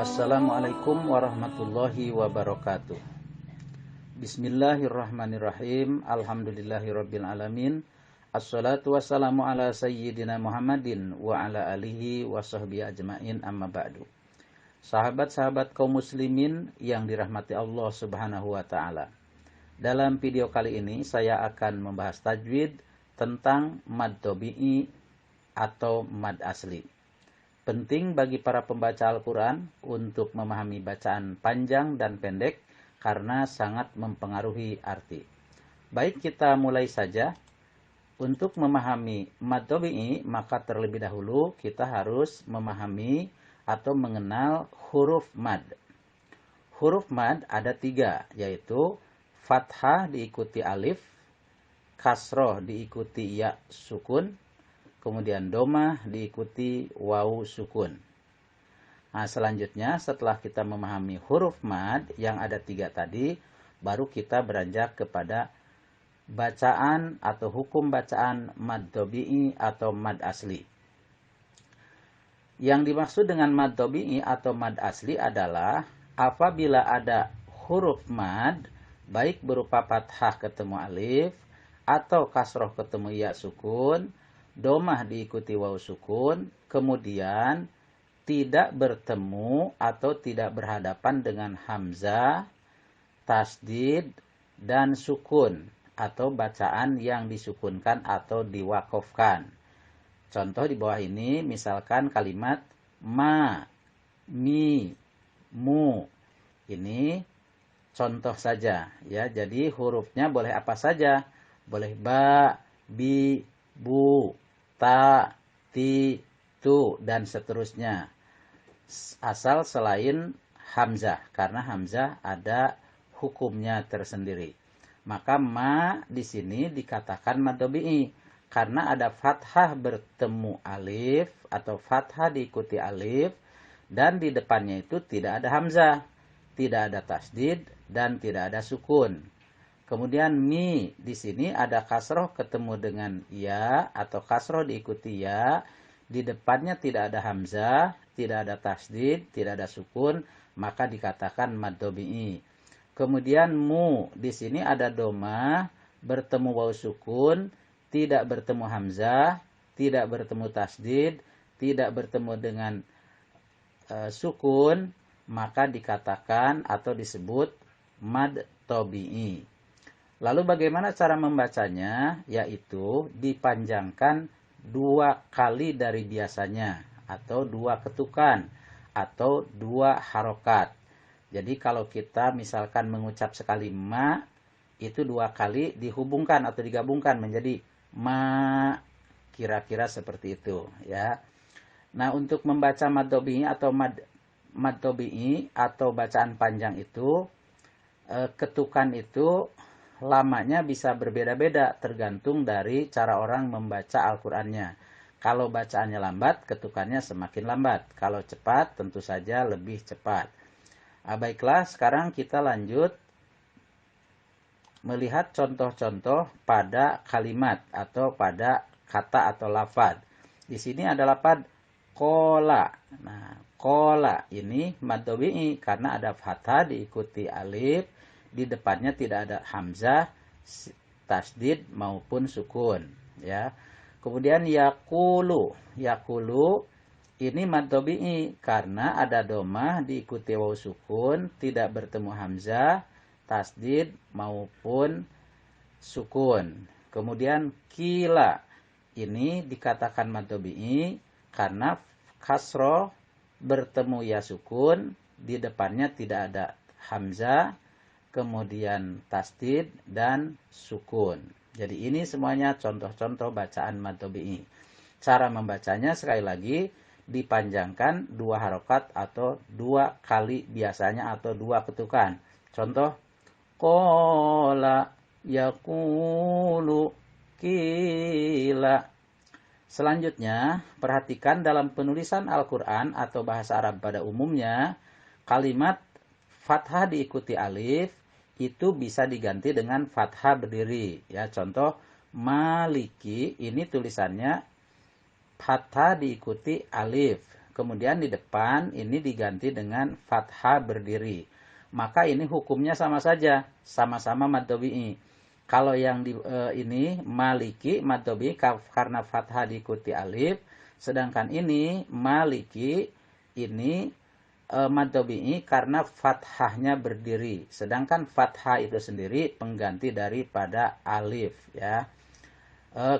Assalamualaikum warahmatullahi wabarakatuh. Bismillahirrahmanirrahim. Alhamdulillahirabbil alamin. Assalatu wassalamu ala sayyidina Muhammadin wa ala alihi wa sahbihi ajmain, amma ba'du. Sahabat-sahabat kaum muslimin yang dirahmati Allah Subhanahu wa taala. Dalam video kali ini saya akan membahas tajwid tentang mad tabi'i atau mad asli. Penting bagi para pembaca Al-Quran untuk memahami bacaan panjang dan pendek karena sangat mempengaruhi arti. Baik, kita mulai saja. Untuk memahami mad tabi'i, maka terlebih dahulu kita harus memahami atau mengenal huruf mad. Huruf mad ada 3, yaitu fathah diikuti alif, kasroh diikuti ya sukun, kemudian domah diikuti wawu sukun. Nah, selanjutnya setelah kita memahami huruf mad yang ada 3 tadi, baru kita beranjak kepada bacaan atau hukum bacaan mad tabi'i atau mad asli. Yang dimaksud dengan mad tabi'i atau mad asli adalah apabila ada huruf mad, baik berupa fathah ketemu alif, atau kasroh ketemu ya sukun, domah diikuti wawu sukun, kemudian tidak bertemu atau tidak berhadapan dengan hamzah, tasdid, dan sukun atau bacaan yang disukunkan atau diwakofkan. Contoh di bawah ini misalkan kalimat ma, mi, mu. Ini contoh saja ya. Jadi hurufnya boleh apa saja? Boleh ba, bi, bu, ta, ti, tu, dan seterusnya. Asal selain hamzah, karena hamzah ada hukumnya tersendiri. Maka ma di sini dikatakan mad tabi'i karena ada fathah bertemu alif atau fathah diikuti alif dan di depannya itu tidak ada hamzah, tidak ada tasdid dan tidak ada sukun. Kemudian mi di sini ada kasroh ketemu dengan ya atau kasroh diikuti ya, di depannya tidak ada hamzah, tidak ada tasdid, tidak ada sukun, maka dikatakan mad tabi'i. Kemudian mu di sini ada domah bertemu wawu sukun, tidak bertemu hamzah, tidak bertemu tasdid, tidak bertemu dengan sukun, maka dikatakan atau disebut mad tabi'i. Lalu bagaimana cara membacanya? Yaitu dipanjangkan 2 kali dari biasanya, atau 2 ketukan, atau 2 harokat. Jadi kalau kita misalkan mengucap sekali ma, itu 2 kali dihubungkan atau digabungkan menjadi ma, kira-kira seperti itu ya. Nah, untuk membaca mad tabi'i atau mad tabi'i atau bacaan panjang itu, ketukan itu lamanya bisa berbeda-beda tergantung dari cara orang membaca Al-Qur'annya. Kalau bacaannya lambat, ketukannya semakin lambat. Kalau cepat, tentu saja lebih cepat. Baiklah, sekarang kita lanjut melihat contoh-contoh pada kalimat atau pada kata atau lafad. Di sini ada lafad qola. Nah, qola ini mad tabi'i karena ada fathah diikuti alif, di depannya tidak ada hamzah, tasdid maupun sukun ya. Kemudian yaqulu. Yaqulu ini mad tabi'i karena ada domah diikuti wawu sukun, tidak bertemu hamzah, tasdid maupun sukun. Kemudian kila ini dikatakan mad tabi'i karena kasroh bertemu ya sukun, di depannya tidak ada hamzah, kemudian tasdid dan sukun. Jadi ini semuanya contoh-contoh bacaan mad tabi'i. Cara membacanya sekali lagi dipanjangkan 2 harokat atau 2 kali biasanya atau 2 ketukan. Contoh qola, yaqulu, kila. Selanjutnya, perhatikan dalam penulisan Al-Quran atau bahasa Arab pada umumnya, kalimat fathah diikuti alif itu bisa diganti dengan fathah berdiri. Ya, contoh maliki ini tulisannya fathah diikuti alif. kemudian di depan ini diganti dengan fathah berdiri. Maka ini hukumnya sama saja, sama-sama mad tabi'i. Kalau yang ini maliki mad tabi'i karena fathah diikuti alif, sedangkan ini maliki ini mad tabi'i karena fathahnya berdiri. Sedangkan fathah itu sendiri pengganti daripada alif, ya.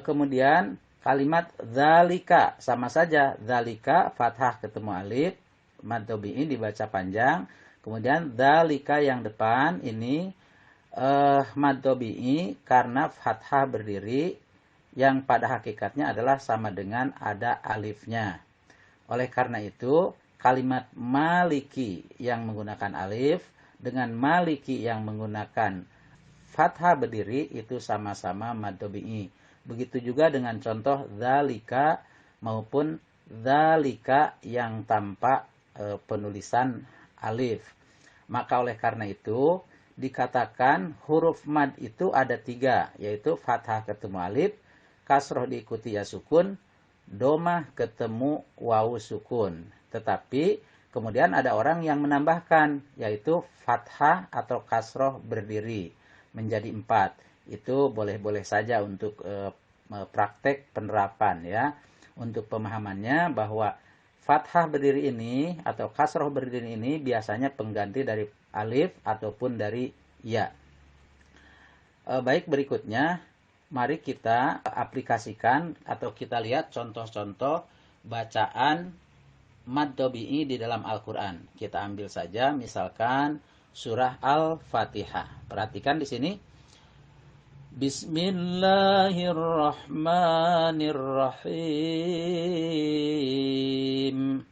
Kemudian kalimat dzalika sama saja, dzalika fathah ketemu alif, mad tabi'i dibaca panjang. Kemudian dzalika yang depan ini mad tabi'i karena fathah berdiri yang pada hakikatnya adalah sama dengan ada alifnya. Oleh karena itu, kalimat maliki yang menggunakan alif dengan maliki yang menggunakan fathah berdiri itu sama-sama mad tabi'i. Begitu juga dengan contoh dzalika maupun dzalika yang tanpa penulisan alif. Maka oleh karena itu dikatakan huruf mad itu ada 3, yaitu fathah ketemu alif, kasroh diikuti ya sukun, domah ketemu wawu sukun. Tetapi kemudian ada orang yang menambahkan, yaitu fathah atau kasroh berdiri menjadi 4. Itu boleh-boleh saja untuk praktek penerapan, ya. Untuk pemahamannya bahwa fathah berdiri ini atau kasroh berdiri ini biasanya pengganti dari alif ataupun dari ya. Baik, berikutnya mari kita aplikasikan atau kita lihat contoh-contoh bacaan mad tabi'i di dalam Al-Qur'an. Kita ambil saja misalkan surah Al-Fatihah. Perhatikan di sini. Bismillahirrahmanirrahim.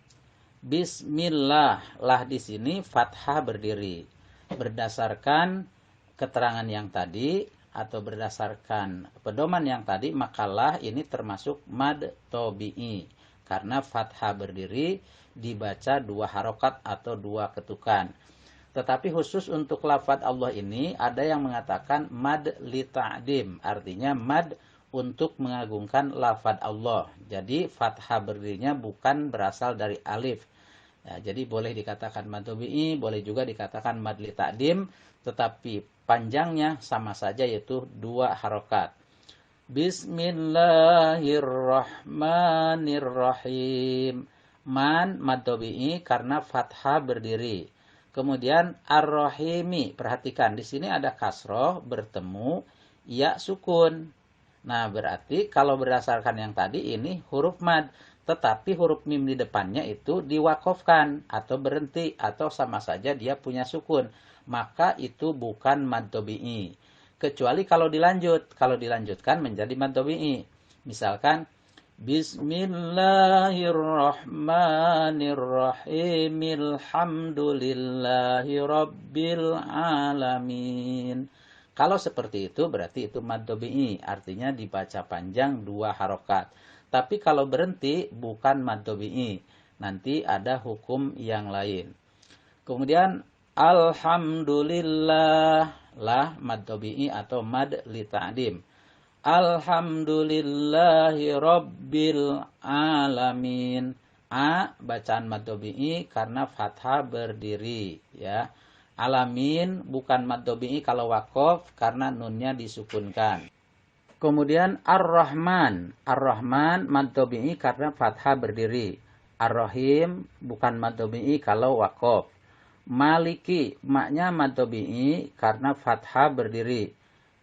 Bismillah, lah di sini fathah berdiri. Berdasarkan keterangan yang tadi atau berdasarkan pedoman yang tadi, makalah ini termasuk mad tabi'i karena fathah berdiri dibaca 2 harokat atau 2 ketukan. Tetapi khusus untuk lafadz Allah ini ada yang mengatakan mad li ta'dim, artinya mad untuk mengagungkan lafadz Allah. Jadi fathah berdirinya bukan berasal dari alif. Ya, jadi boleh dikatakan mad tabi'i, boleh juga dikatakan mad li ta'dim, tetapi panjangnya sama saja yaitu 2 harokat. Bismillahirrahmanirrahim. Man mad tabi'i karena fathah berdiri. Kemudian ar-rahimi, perhatikan di sini ada kasroh bertemu ya sukun. Nah, berarti kalau berdasarkan yang tadi ini huruf mad, tetapi huruf mim di depannya itu diwakofkan atau berhenti atau sama saja dia punya sukun. Maka itu bukan mad tabi'i. Kecuali kalau dilanjutkan menjadi mad tabi'i. Misalkan Bismillahirrahmanirrahim. Alhamdulillahi rabbil alamin. Kalau seperti itu berarti itu mad tabi'i, artinya dibaca panjang 2 harokat. Tapi kalau berhenti bukan mad tabi'i, nanti ada hukum yang lain. Kemudian alhamdulillah, lah mad tabi'i atau mad li ta'dim. Alhamdulillahi rabbil alamin. A bacaan mad tabi'i karena fathah berdiri, ya. Alamin bukan mad tabi'i kalau waqaf karena nunnya disukunkan. Kemudian ar-rahman. Ar-rahman mad tabi'i karena fathah berdiri. Ar-rahim bukan mad tabi'i kalau waqaf. Maliki maknya mad tabi'i karena fathah berdiri.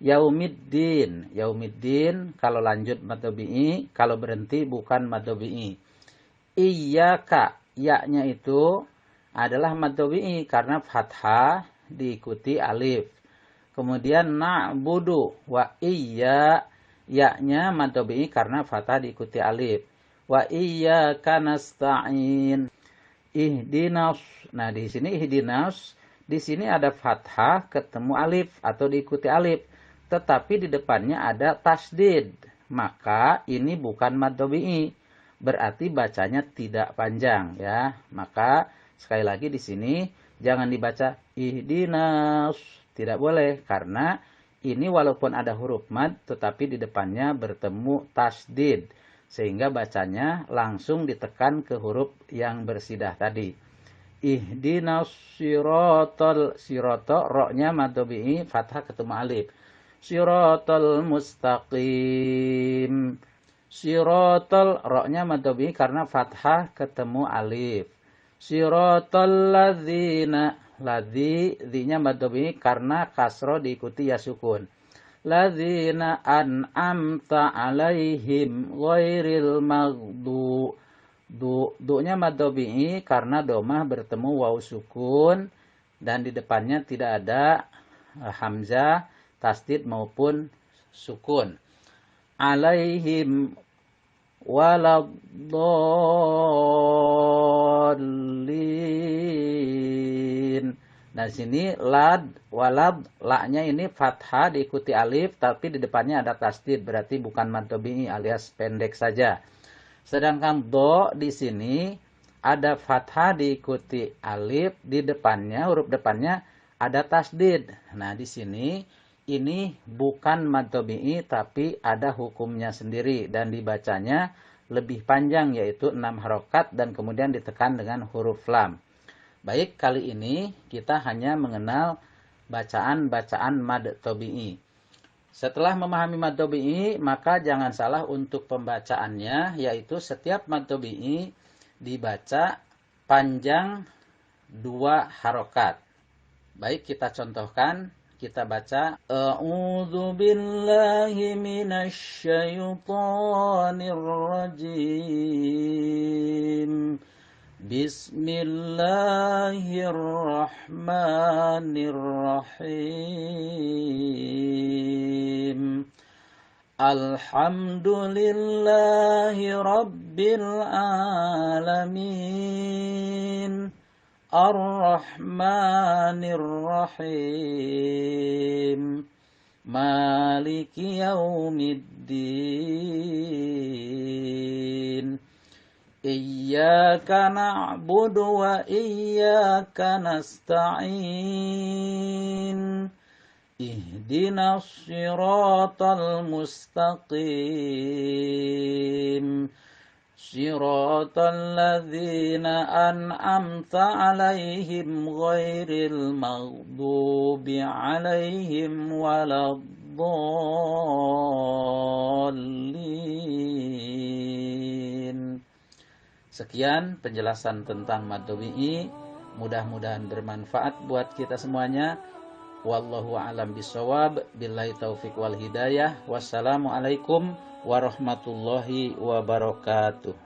Yaumiddin. Yaumiddin kalau lanjut mad tabi'i, kalau berhenti bukan mad tabi'i. Iyyaka, ya-nya itu adalah mad tabi'i karena fathah diikuti alif. Kemudian na'budu wa iyya, ya-nya mad tabi'i karena fathah diikuti alif. Wa iyyaka nasta'in. Ihdinas. Nah, di sini ihdinas, di sini ada fathah ketemu alif atau diikuti alif. Tetapi di depannya ada tasdid, maka ini bukan mad tabi'i, berarti bacanya tidak panjang, ya. Maka sekali lagi di sini jangan dibaca ihdinas, tidak boleh karena ini walaupun ada huruf mad tetapi di depannya bertemu tasdid. Sehingga bacanya langsung ditekan ke huruf yang bersidah tadi. Ihdinas siratal, sirata ro-nya mad tabi'i fathah ketemu alif. Siratal mustaqim. Siratal ro-nya mad tabi'i karena fathah ketemu alif. Siratal ladzina, ladzi nya mad tabi'i karena kasro diikuti ya sukun. Ladzina an'amta alaihim ghairil maghdu. Du-nya mad tabi'i karena domah bertemu waw sukun dan di depannya tidak ada hamzah, tasdid maupun sukun. Alaihim waladdallin. Nah, sini lad, walad, la-nya ini fathah diikuti alif, tapi di depannya ada tasdid, berarti bukan mad tabi'i alias pendek saja. Sedangkan do di sini ada fathah diikuti alif, di depannya, huruf depannya ada tasdid. Nah, di sini ini bukan mad tabi'i, tapi ada hukumnya sendiri dan dibacanya lebih panjang, yaitu 6 harokat dan kemudian ditekan dengan huruf lam. Baik, kali ini kita hanya mengenal bacaan-bacaan mad tabi'i. Setelah memahami mad tabi'i, maka jangan salah untuk pembacaannya, yaitu setiap mad tabi'i dibaca panjang 2 harokat. Baik, kita contohkan, kita baca A'udzu billahi minasy syaithanir rajim. Bismillahirrahmanirrahim. Alhamdulillahi rabbil alamin. Ar-Rahmanir-Rahim. Maliki yaumiddin. Iyyaka na'budu wa iyyaka nasta'in. Ihdinas siratal mustaqim. Siratal ladzina an'amta 'alaihim ghairil maghdubi 'alaihim waladdallin. Sekian penjelasan tentang mad tabi'i. Mudah-mudahan bermanfaat buat kita semuanya. Wallahu a'lam bishawab. Billahi taufik wal hidayah. Wassalamualaikum warahmatullahi wabarakatuh.